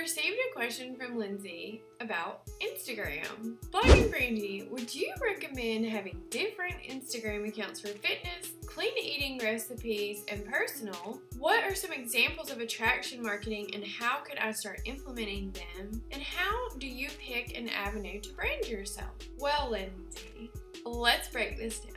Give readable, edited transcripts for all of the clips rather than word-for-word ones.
received a question from Lindsay about Instagram. Bloggin Brandi, would you recommend having different Instagram accounts for fitness, clean eating recipes, and personal? What are some examples of attraction marketing and how could I start implementing them? And how do you pick an avenue to brand yourself? Well, Lindsay, let's break this down.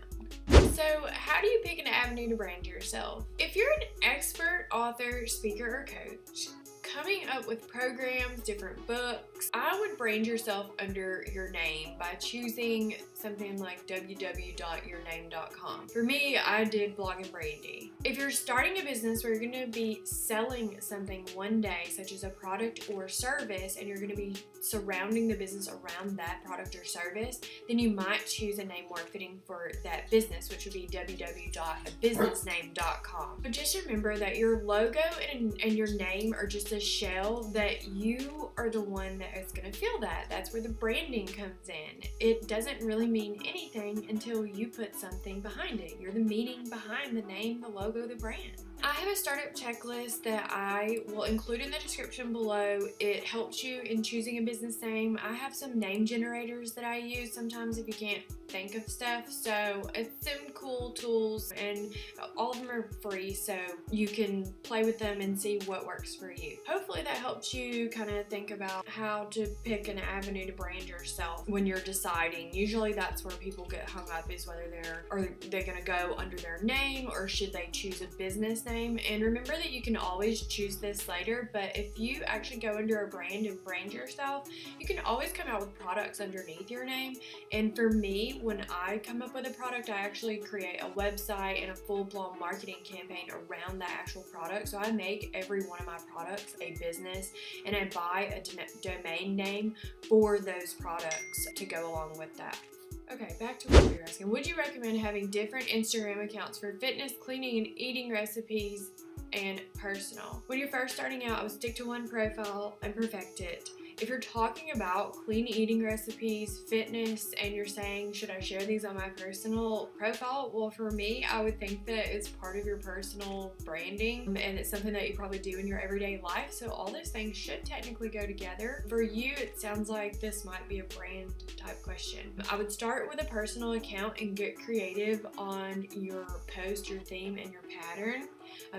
So, how do you pick an avenue to brand yourself? If you're an expert, author, speaker, or coach, coming up with programs, different books, I would brand yourself under your name by choosing something like www.yourname.com. For me, I did Bloggin Brandi. If you're starting a business where you're going to be selling something one day, such as a product or service, and you're going to be surrounding the business around that product or service, then you might choose a name more fitting for that business, which would be www.businessname.com. But just remember that your logo and your name are just a shell, that you are the one that is going to feel that. That's where the branding comes in. It doesn't really mean anything until you put something behind it. You're the meaning behind the name, the logo, the brand. I have a startup checklist that I will include in the description below. It helps you in choosing a business name. I have some name generators that I use sometimes if you can't think of stuff. So it's some cool tools, and all of them are free, so you can play with them and see what works for you. Hopefully that helps you kind of think about how to pick an avenue to brand yourself when you're deciding. Usually that's where people get hung up, is whether they're going to go under their name or should they choose a business name. And remember that you can always choose this later, but if you actually go under a brand and brand yourself, you can always come out with products underneath your name. And for me, when I come up with a product, I actually create a website and a full-blown marketing campaign around that actual product. So I make every one of my products a business, and I buy a domain name for those products to go along with that. Okay, back to what we were asking. Would you recommend having different Instagram accounts for fitness, cleaning, and eating recipes, and personal? When you're first starting out, I would stick to one profile and perfect it. If you're talking about clean eating recipes, fitness, and you're saying, should I share these on my personal profile? Well, for me, I would think that it's part of your personal branding, and it's something that you probably do in your everyday life. So all those things should technically go together. For you, it sounds like this might be a brand type question. I would start with a personal account and get creative on your post, your theme, and your pattern.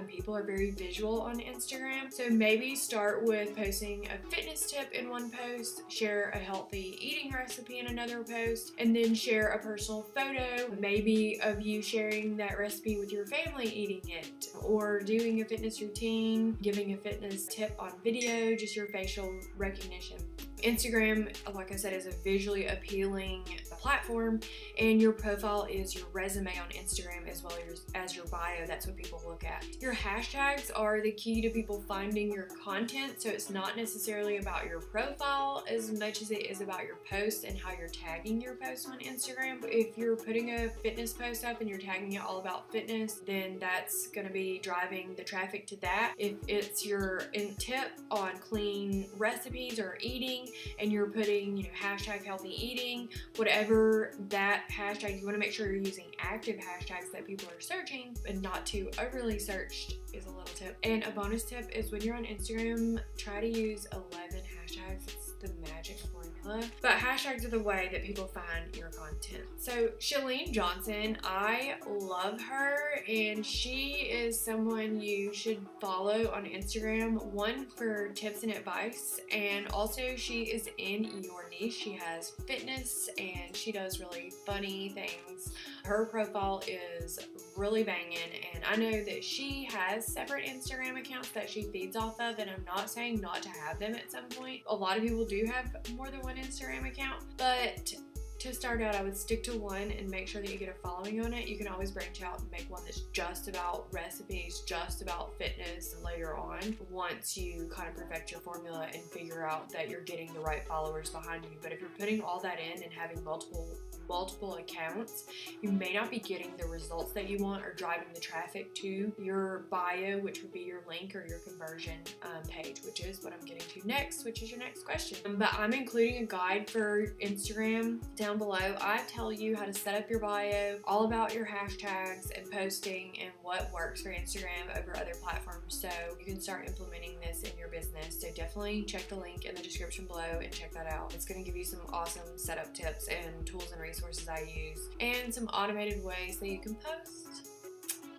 People are very visual on Instagram, so maybe start with posting a fitness tip in one post, share a healthy eating recipe in another post, and then share a personal photo, maybe of you sharing that recipe with your family eating it, or doing a fitness routine, giving a fitness tip on video, just your facial recognition. Instagram, like I said, is a visually appealing platform, and your profile is your resume on Instagram as well as your bio. That's what people look at. Your hashtags are the key to people finding your content, so it's not necessarily about your profile as much as it is about your post and how you're tagging your post on Instagram. If you're putting a fitness post up and you're tagging it all about fitness, then that's going to be driving the traffic to that. If it's your tip on clean recipes or eating, and you're putting, hashtag healthy eating, whatever that hashtag, you want to make sure you're using active hashtags that people are searching and not too overly searched is a little tip. And a bonus tip is when you're on Instagram, try to use 11 hashtags. It's the magic formula. But hashtags are the way that people find your content. So Chalene Johnson, I love her, and she is someone you should follow on Instagram, one for tips and advice, and also she is in your niche. She has fitness and she does really funny things. Her profile is really banging, and I know that she has separate Instagram accounts that she feeds off of, and I'm not saying not to have them at some point. A lot of people do have more than one Instagram account, but to start out, I would stick to one and make sure that you get a following on it. You can always branch out and make one that's just about recipes, just about fitness later on, once you kind of perfect your formula and figure out that you're getting the right followers behind you. But if you're putting all that in and having multiple multiple accounts, you may not be getting the results that you want or driving the traffic to your bio, which would be your link or your conversion page, which is what I'm getting to next, which is your next question. But I'm including a guide for Instagram down below. I tell you how to set up your bio, all about your hashtags and posting and what works for Instagram over other platforms, so you can start implementing this in your business. So definitely check the link in the description below and check that out. It's going to give you some awesome setup tips and tools and resources I use, and some automated ways that you can post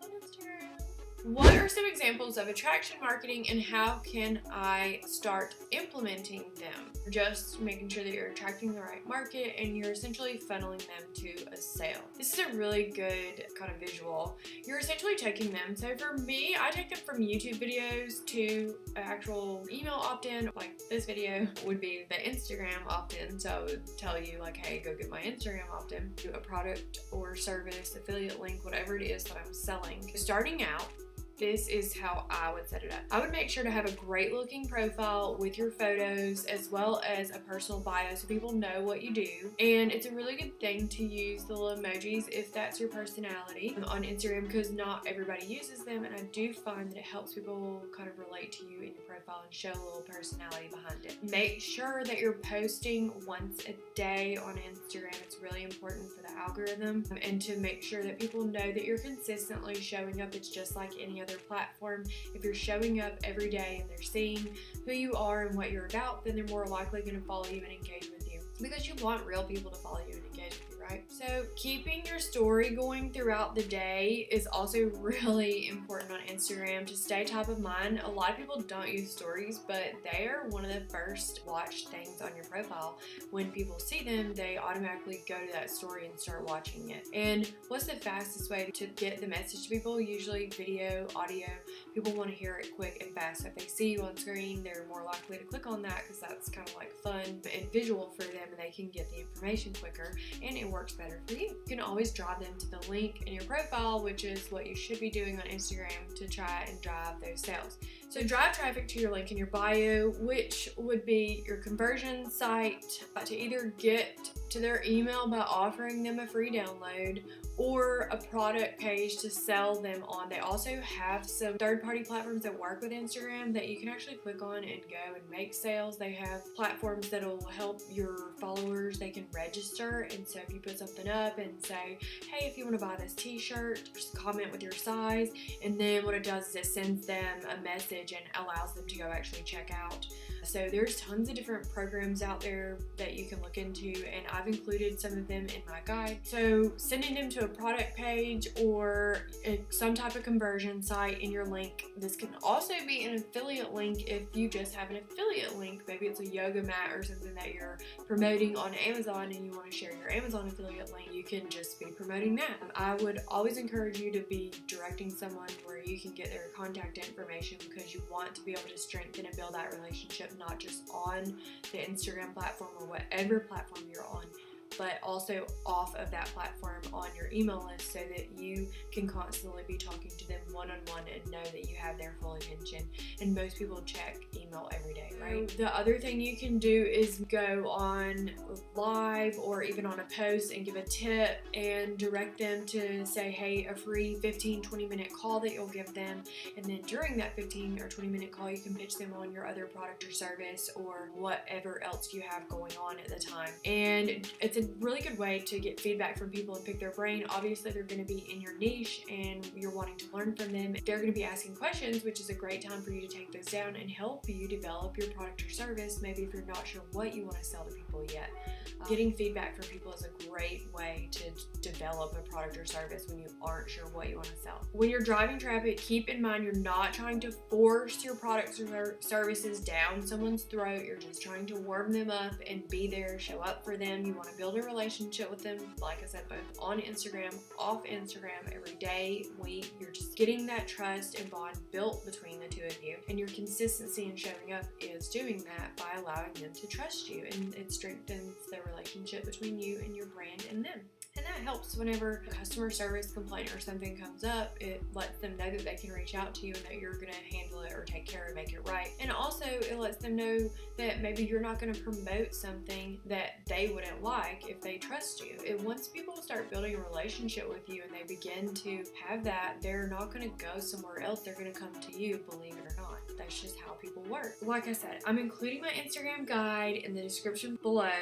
on Instagram. What are some examples of attraction marketing and how can I start implementing them? Just making sure that you're attracting the right market and you're essentially funneling them to a sale. This is a really good kind of visual. You're essentially taking them. So for me, I take them from YouTube videos to actual email opt-in. Like this video would be the Instagram opt-in. So I would tell you like, hey, go get my Instagram opt-in, do a product or service, affiliate link, whatever it is that I'm selling. Starting out, this is how I would set it up. I would make sure to have a great looking profile with your photos as well as a personal bio so people know what you do. And it's a really good thing to use the little emojis if that's your personality on Instagram, because not everybody uses them, and I do find that it helps people kind of relate to you in your profile and show a little personality behind it. Make sure that you're posting once a day on Instagram. It's really important for the algorithm, and to make sure that people know that you're consistently showing up. It's just like any other platform. If you're showing up every day and they're seeing who you are and what you're about, then they're more likely going to follow you and engage with you, because you want real people to follow you and engage with you, right? So keeping your story going throughout the day is also really important on Instagram to stay top of mind. A lot of people don't use stories, but they are one of the first watched things on your profile. When people see them, they automatically go to that story and start watching it. And what's the fastest way to get the message to people? Usually video, audio. People want to hear it quick and fast. So if they see you on screen, they're more likely to click on that because that's kind of like fun and visual for them, and they can get the information quicker, and it works better for you. You can always drive them to the link in your profile, which is what you should be doing on Instagram to try and drive those sales. So drive traffic to your link in your bio, which would be your conversion site, to either get to their email by offering them a free download, or a product page to sell them on. They also have some third-party platforms that work with Instagram that you can actually click on and go and make sales. They have platforms that will help your followers. They can register, and so if you put something up and say, hey, if you want to buy this t-shirt, just comment with your size, and then what it does is it sends them a message and allows them to go actually check out. So there's tons of different programs out there that you can look into, and I've included some of them in my guide. So sending them to a product page or some type of conversion site in your link. This can also be an affiliate link if you just have an affiliate link. Maybe it's a yoga mat or something that you're promoting on Amazon and you want to share your Amazon affiliate link. You can just be promoting that. I would always encourage you to be directing someone where you can get their contact information, because you want to be able to strengthen and build that relationship, not just on the Instagram platform or whatever platform you're on, but also off of that platform on your email list, so that you can constantly be talking to them one-on-one and know that you have their full attention. And most people check email every day, right? The other thing you can do is go on live or even on a post and give a tip and direct them to say, hey, a free 15-20 minute call that you'll give them, and then during that 15 or 20 minute call you can pitch them on your other product or service or whatever else you have going on at the time. And it's a really good way to get feedback from people and pick their brain. Obviously they're going to be in your niche and you're wanting to learn from them. They're going to be asking questions, which is a great time for you to take those down and help you develop your product or service, maybe if you're not sure what you want to sell to people yet. Getting feedback from people is a great way to develop a product or service when you aren't sure what you want to sell. When you're driving traffic, keep in mind you're not trying to force your products or services down someone's throat. You're just trying to warm them up and be there, show up for them. You want to build a relationship with them, like I said, both on Instagram, off Instagram, every day, week. You're just getting that trust and bond built between the two of you, and your consistency in showing up is is doing that by allowing them to trust you, and it strengthens the relationship between you and your brand and them. And that helps whenever a customer service complaint or something comes up. It lets them know that they can reach out to you and that you're going to handle it or take care of it, make it right. And also it lets them know that maybe you're not going to promote something that they wouldn't like if they trust you. And once people start building a relationship with you and they begin to have that, they're not going to go somewhere else. They're going to come to you, believe it or not. That's just how people work. Like I said, I'm including my Instagram guide in the description below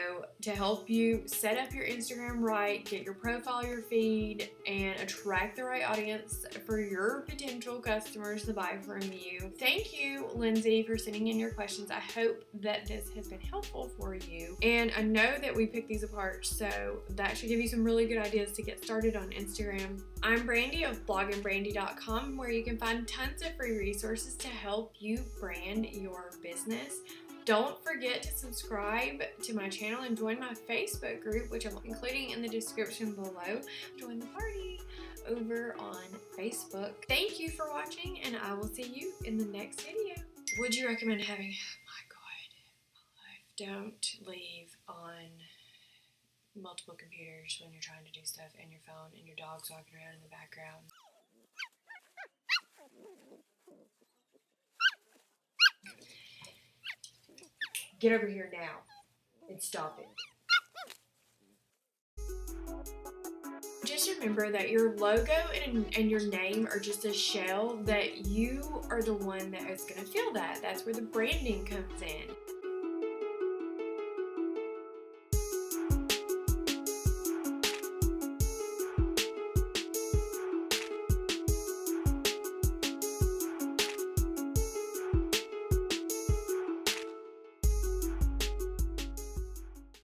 to help you set up your Instagram right, get your profile, your feed, and attract the right audience for your potential customers to buy from you. Thank you, Lindsay, for sending in your questions. I hope that this has been helpful for you. And I know that we picked these apart, so that should give you some really good ideas to get started on Instagram. I'm Brandi of blogginbrandi.com, where you can find tons of free resources to help you brand your business. Don't forget to subscribe to my channel and join my Facebook group, which I'm including in the description below. Join the party over on Facebook. Thank you for watching, and I will see you in the next video. Would you recommend having, my God, my life, don't leave on multiple computers when you're trying to do stuff, and your phone and your dog's walking around in the background. Get over here now and stop it. Just remember that your logo and your name are just a shell, that you are the one that is going to feel that. That's where the branding comes in.